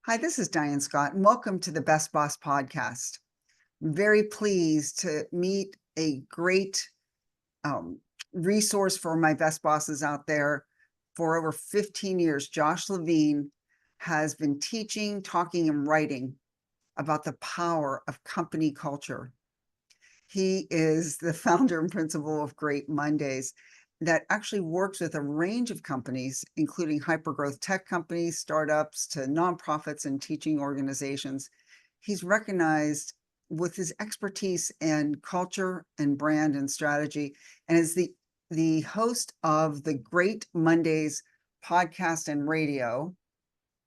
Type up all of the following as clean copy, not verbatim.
Hi, this is Diane Scott, and welcome to the Best Boss Podcast. I'm very pleased to meet a great um, resource for my best bosses out there. For over 15 years, Josh Levine has been teaching, talking, and writing about the power of company culture. He is the founder and principal of Great Mondays that actually works with a range of companies, including hypergrowth tech companies, startups, to nonprofits and teaching organizations. He's recognized with his expertise in culture and brand and strategy, and is the host of the Great Mondays podcast and radio.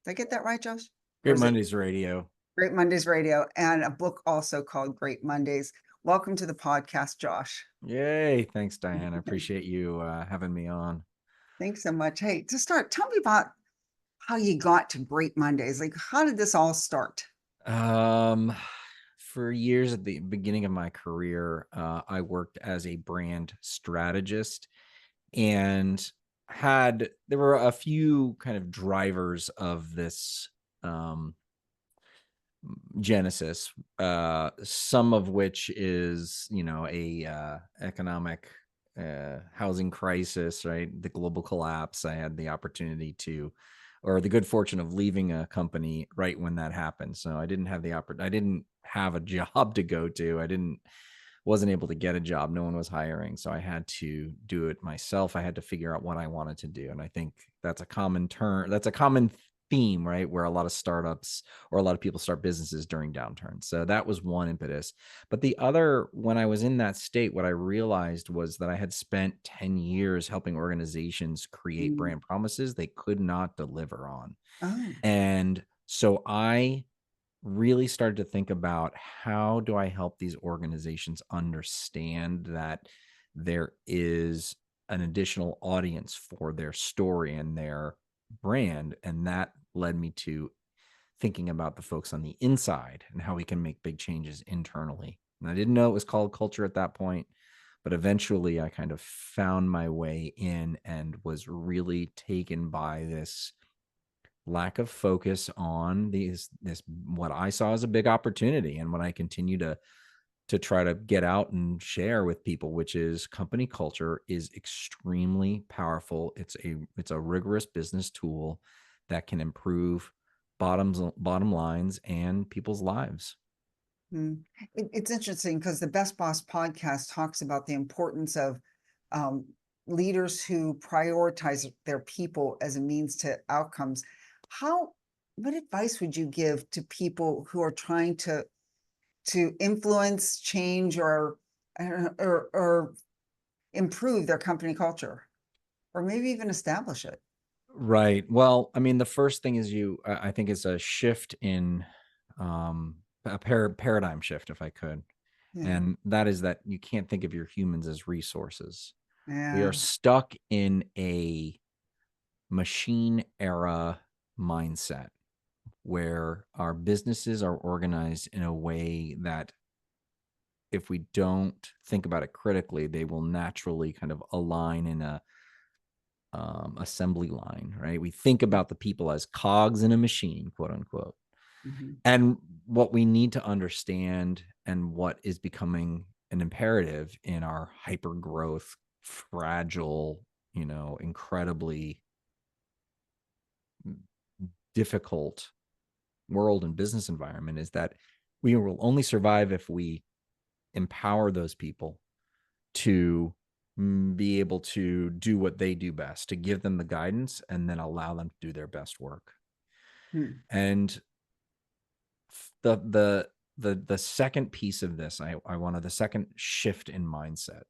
Did I get that right, Josh? Or Great is it Mondays Radio. Great Mondays Radio, and a book also called Great Mondays? Welcome to the podcast, Josh. Yay. Thanks, Diane. I appreciate you having me on. Thanks so much. Hey, to start, tell me about how you got to Great Mondays. Like, how did this all start? Um, for years at the beginning of my career, I worked as a brand strategist and there were a few kind of drivers of this genesis, some of which is, a economic housing crisis, right? The global collapse. I had the opportunity or the good fortune of leaving a company right when that happened. So I didn't have I didn't have a job to go to. Wasn't able to get a job. No one was hiring. So I had to do it myself. I had to figure out what I wanted to do. And I think that's a common term. That's a common theme, right? Where a lot of startups or a lot of people start businesses during downturns. So that was one impetus. But the other, when I was in that state, what I realized was that I had spent 10 years helping organizations create Mm. brand promises they could not deliver on. Oh, And so I really started to think about, how do I help these organizations understand that there is an additional audience for their story and their brand. And that led me to thinking about the folks on the inside and how we can make big changes internally. And I didn't know it was called culture at that point, but eventually I kind of found my way in and was really taken by this lack of focus on this what I saw as a big opportunity, and what I continue to try to get out and share with people, which is company culture is extremely powerful. It's a rigorous business tool that can improve bottom lines and people's lives. mm. It's interesting because the Best Boss podcast talks about the importance of um, leaders who prioritize their people as a means to outcomes. How, what advice would you give to people who are trying to influence, change, or improve their company culture, or maybe even establish it? Right. Well, I mean, the first thing is I think it's a shift in paradigm shift, if I could. Yeah. And that is that you can't think of your humans as resources. We are Yeah. stuck in a machine era mindset where our businesses are organized in a way that, if we don't think about it critically, they will naturally kind of align in a assembly line, right? We think about the people as cogs in a machine, quote unquote. Mhm. And what we need to understand, and what is becoming an imperative in our hyper growth, fragile, incredibly difficult world and business environment, is that we will only survive if we empower those people to be able to do what they do best, to give them the guidance and then allow them to do their best work. Hmm. And the second piece of this, I wanted the second shift in mindset,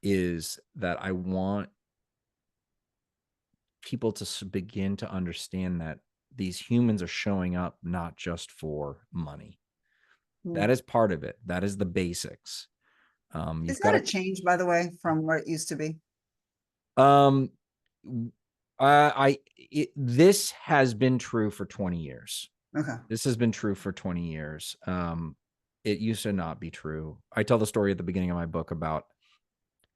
is that I want people to begin to understand that these humans are showing up not just for money. Hmm. That is part of it. That is the basics. Is You've got that a to change, by the way, from what it used to be? um this has been true for 20 years. Okay. This has been true for 20 years. It used to not be true. I tell the story at the beginning of my book about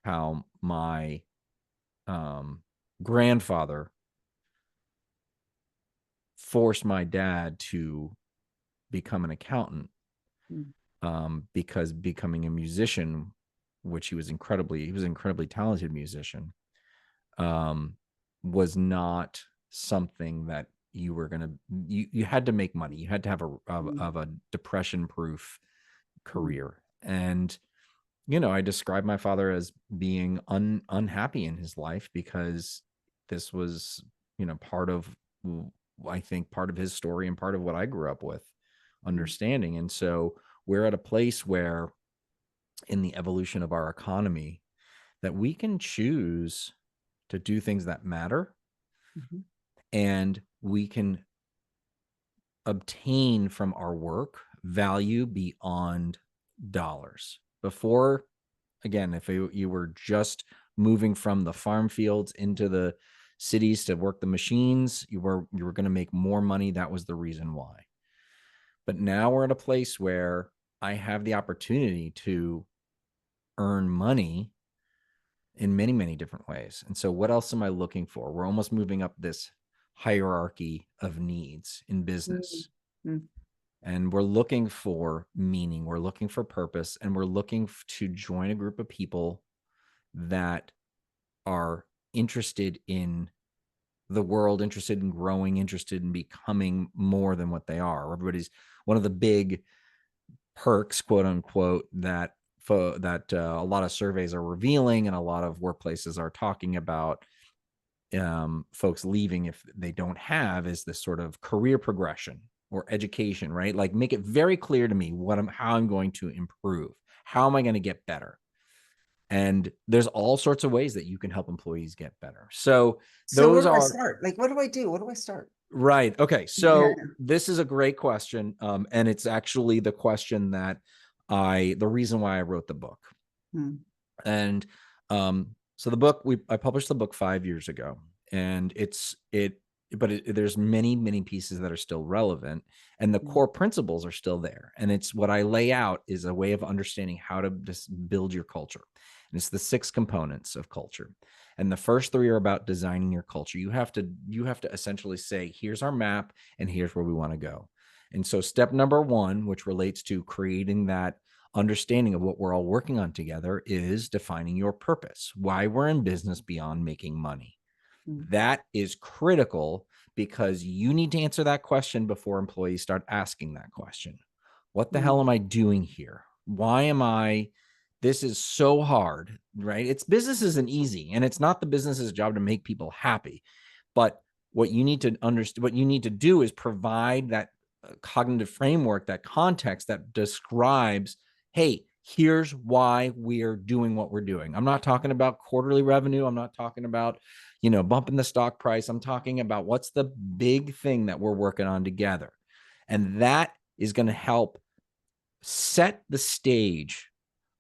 how my grandfather forced my dad to become an accountant, Mm, because becoming a musician, which he was an incredibly talented musician, um, was not something that you were going to, you had to make money. You had to have mm, of a depression proof mm, career. And, I described my father as being unhappy in his life because this was, part of, I think, part of his story and part of what I grew up with mm, understanding. And so we're at a place where in the evolution of our economy that we can choose to do things that matter, mhm, and we can obtain from our work value beyond dollars. Before, again, if you were just moving from the farm fields into the cities to work the machines, you were going to make more money. That was the reason why. But now we're at a place where I have the opportunity to earn money in many, many different ways. And so what else am I looking for? We're almost moving up this hierarchy of needs in mm, business. mm, And we're looking for meaning, we're looking for purpose, and we're looking to join a group of people that are interested in the world, interested in growing, interested in becoming more than what they are. Everybody's one of the big perks, quote unquote, that a lot of surveys are revealing and a lot of workplaces are talking about, folks leaving if they don't have, is this sort of career progression or education, right? Like, make it very clear to me how I'm going to improve. How am I going to get better? And there's all sorts of ways that you can help employees get better. So So where those do I are start? Like, what do I do? What do I start? right. Okay. Yeah. So this is a great question. And it's actually the question that the reason why I wrote the book. Mm, And so I published the book 5 years ago, and there's many pieces that are still relevant, and the mm, core principles are still there. And it's what I lay out is a way of understanding how to just build your culture. And it's the 6 components of culture. And the first 3 are about designing your culture. You have to essentially say, here's our map and here's where we want to go. And so step number 1, which relates to creating that understanding of what we're all working on together, is defining your purpose, why we're in business beyond making money. mm, That is critical because you need to answer that question before employees start asking that question. What the mm, hell am I doing here? Why am I? This is so hard, right? Business isn't easy, and it's not the business's job to make people happy. But what you need to understand, what you need to do is provide that cognitive framework, that context that describes, hey, here's why we're doing what we're doing. I'm not talking about quarterly revenue. I'm not talking about, bumping the stock price. I'm talking about what's the big thing that we're working on together. And that is going to help set the stage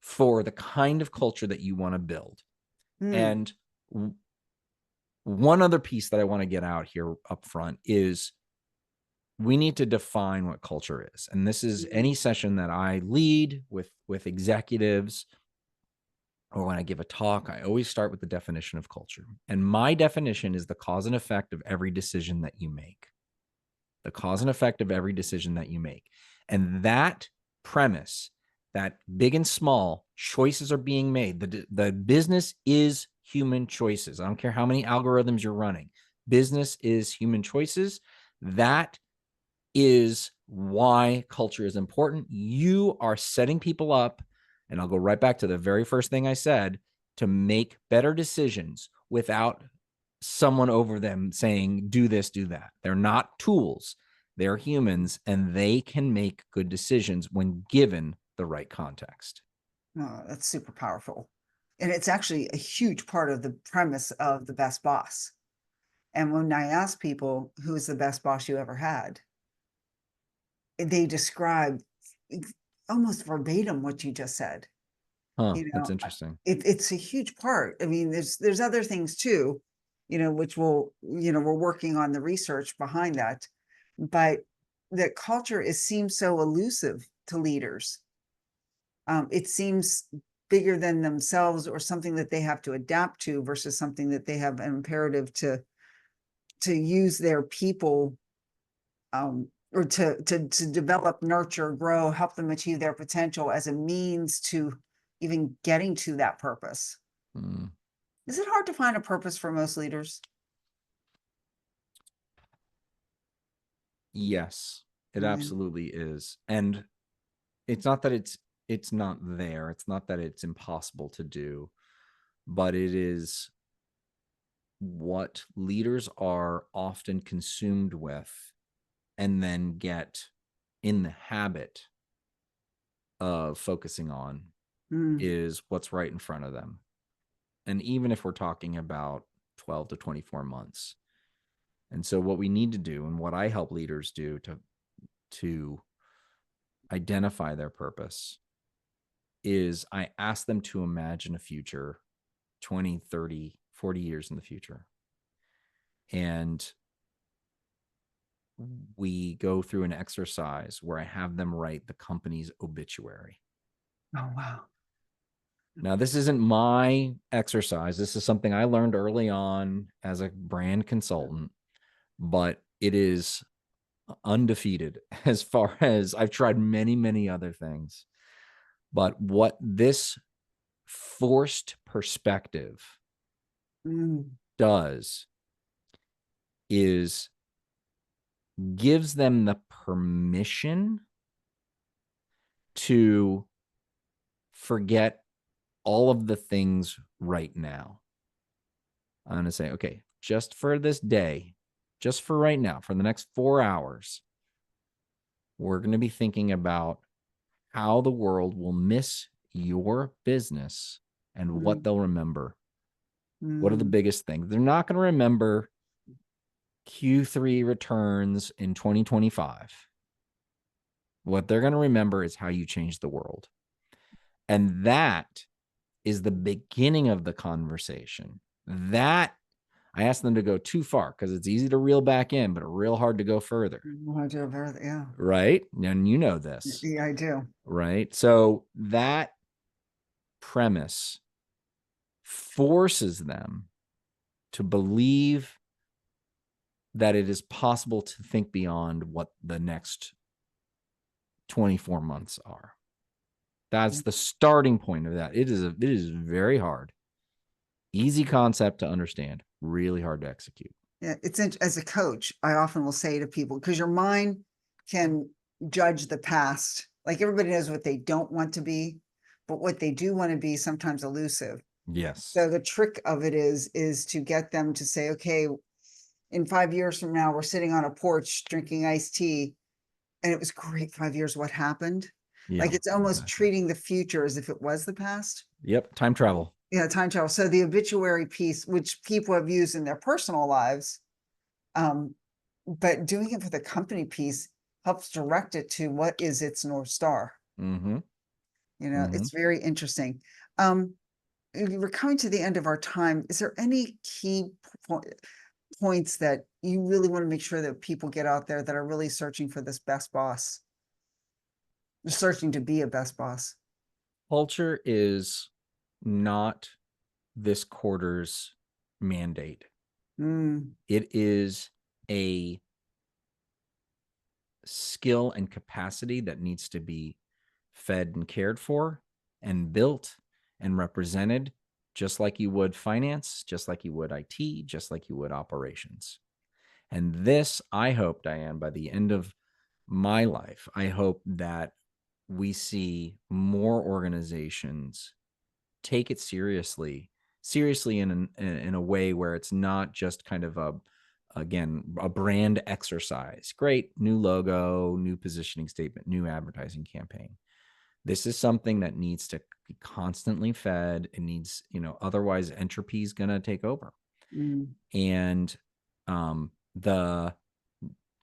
for the kind of culture that you want to build. mm, And one other piece that I want to get out here up front is we need to define what culture is. And this is mm, any session that I lead with executives, or when I give a talk, I always start with the definition of culture. And my definition is the cause and effect of every decision that you make. The cause and effect of every decision that you make. And that premise, that big and small choices are being made, the business is human choices. I don't care how many algorithms you're running. Business is human choices. That is why culture is important. You are setting people up, and I'll go right back to the very first thing I said, to make better decisions without someone over them saying, do this, do that. They're not tools. They're humans, and they can make good decisions when given the right context. oh, that's super powerful. And it's actually a huge part of the premise of The Best Boss. And when I ask people who is the best boss you ever had, they describe almost verbatim what you just said. Huh, You that's know, interesting. it's a huge part. I mean, there's other things too, which we're working on the research behind that, but that culture seems so elusive to leaders. It seems bigger than themselves, or something that they have to adapt to versus something that they have an imperative to use their people or to develop, nurture, grow, help them achieve their potential as a means to even getting to that purpose. Mm. Is it hard to find a purpose for most leaders? Yes, it Mm, absolutely is. And it's not that it's not there. It's not that it's impossible to do, but it is what leaders are often consumed with and then get in the habit of focusing on mm, is what's right in front of them. And even if we're talking about 12 to 24 months. And so what we need to do, and what I help leaders do to identify their purpose, is I ask them to imagine a future 20, 30, 40 years in the future. And we go through an exercise where I have them write the company's obituary. oh, wow. Now, this isn't my exercise. This is something I learned early on as a brand consultant, but it is undefeated as far as I've tried many, many other things. But what this forced perspective Mm, does is gives them the permission to forget all of the things right now. I'm going to say, okay, just for this day, just for right now, for the next 4 hours, we're going to be thinking about how the world will miss your business and what mm, they'll remember. What are the mm, biggest things? They're not going to remember Q3 returns in 2025. What they're going to remember is how you changed the world. And that is the beginning of the conversation. That I asked them to go too far because it's easy to reel back in, but real hard to go further. I do very, yeah. Right. And you know this, Yeah, I do. right? So that premise forces them to believe that it is possible to think beyond what the next 24 months are. That's the starting point of that. It is very hard. Easy concept to understand, really hard to execute. Yeah, as a coach, I often will say to people, because your mind can judge the past. Like everybody knows what they don't want to be, but what they do want to be sometimes elusive. Yes. So the trick of it is to get them to say, okay, in 5 years from now, we're sitting on a porch drinking iced tea, and it was great 5 years. What happened? Yeah. Like it's almost Exactly. treating the future as if it was the past. Yep. Time travel. Yeah, time travel. So the obituary piece, which people have used in their personal lives, um, but doing it for the company piece helps direct it to what is its North Star. Mm-hmm. Mm-hmm. It's very interesting. We're coming to the end of our time. Is there any key points that you really want to make sure that people get out there that are really searching for this best boss, searching to be a best boss? Culture is not this quarter's mandate. Mm, It is a skill and capacity that needs to be fed and cared for and built and represented, just like you would finance, just like you would IT, just like you would operations. And this, I hope, Diane, by the end of my life, I hope that we see more organizations take it seriously in a way where it's not just kind of a brand exercise. Great new logo, new positioning statement, new advertising campaign. This is something that needs to be constantly fed. It needs, otherwise entropy is going to take over. mm, And the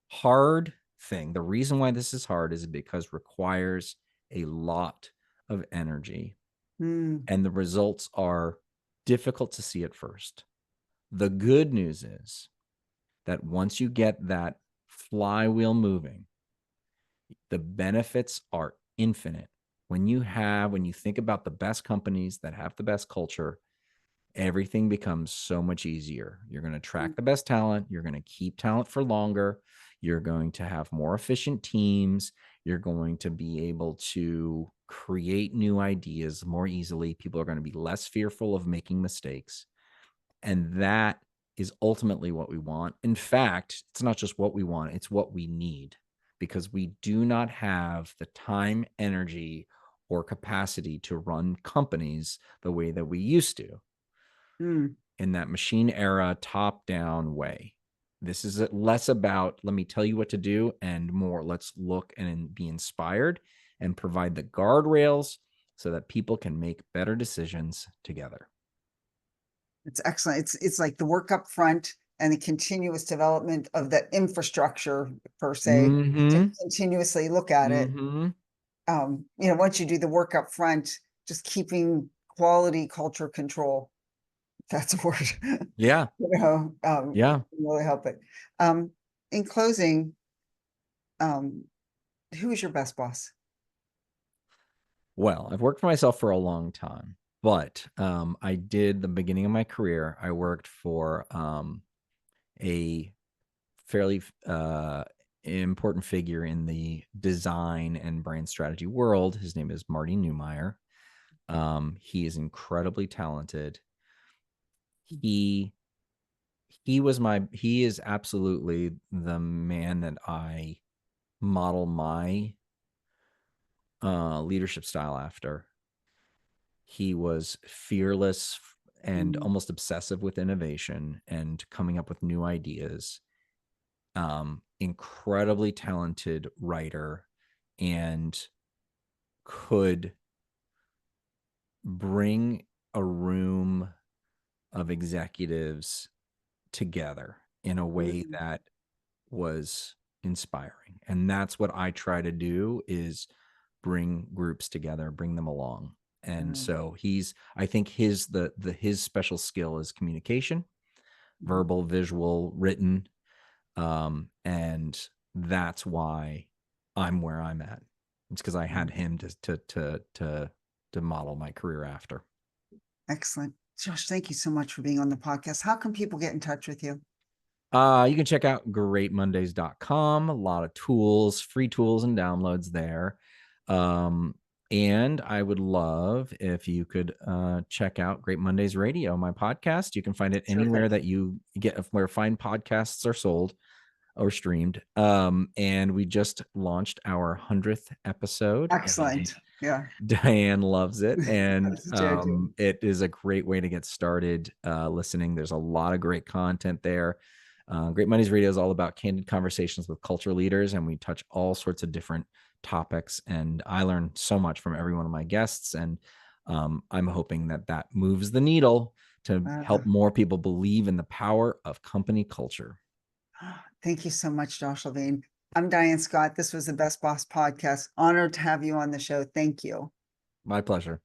hard thing, the reason why this is hard is because it requires a lot of energy, mm, and the results are difficult to see at first. The good news is that once you get that flywheel moving, the benefits are infinite. When you think about the best companies that have the best culture, everything becomes so much easier. You're going to mm, attract the best talent. You're going to keep talent for longer. You're going to have more efficient teams. You're going to be able to create new ideas more easily. People are going to be less fearful of making mistakes. And that is ultimately what we want. In fact, it's not just what we want, it's what we need, because we do not have the time, energy, or capacity to run companies the way that we used to Mm, in that machine era, top down way. This is less about, let me tell you what to do, and more, let's look and be inspired and provide the guardrails so that people can make better decisions together. it's excellent. It's like the work up front and the continuous development of the infrastructure per se, to Mm-hmm. continuously look at it. Mm-hmm. Once you do the work up front, just keeping quality culture control. That's a word. Yeah. It Yeah. can really help it. In closing, um, who is your best boss? Well, I've worked for myself for a long time, but I did the beginning of my career. I worked for a fairly important figure in the design and brand strategy world. His name is Marty Newmeyer. He is incredibly talented. He he is absolutely the man that I model my leadership style after. He was fearless and Mm, almost obsessive with innovation and coming up with new ideas. Incredibly talented writer, and could bring a room of executives together in a way mm, that was inspiring. And that's what I try to do, is bring groups together, bring them along. And mm, so I think his special skill is communication, mm, verbal, visual, written. And that's why I'm where I'm at. It's because I had mm. him to model my career after. Excellent. Josh, thank you so much for being on the podcast. How can people get in touch with you? You can check out greatmondays.com. A lot of tools, free tools and downloads there. Um, and I would love if you could check out Great Mondays Radio, my podcast. You can find it Sure anywhere thing. that you get, where fine podcasts are sold or streamed. And we just launched our 100th episode, and Excellent. Yeah. Diane loves it, and That's Joe too. it is a great way to get started listening. There's a lot of great content there. Great Mondays Radio is all about candid conversations with culture leaders, and we touch all sorts of different topics. And I learn so much from every one of my guests, and I'm hoping that that moves the needle to Uh, help more people believe in the power of company culture. Thank you so much, Josh Levine. I'm Diane Scott. This was the Best Boss Podcast. Honored to have you on the show. Thank you. My pleasure.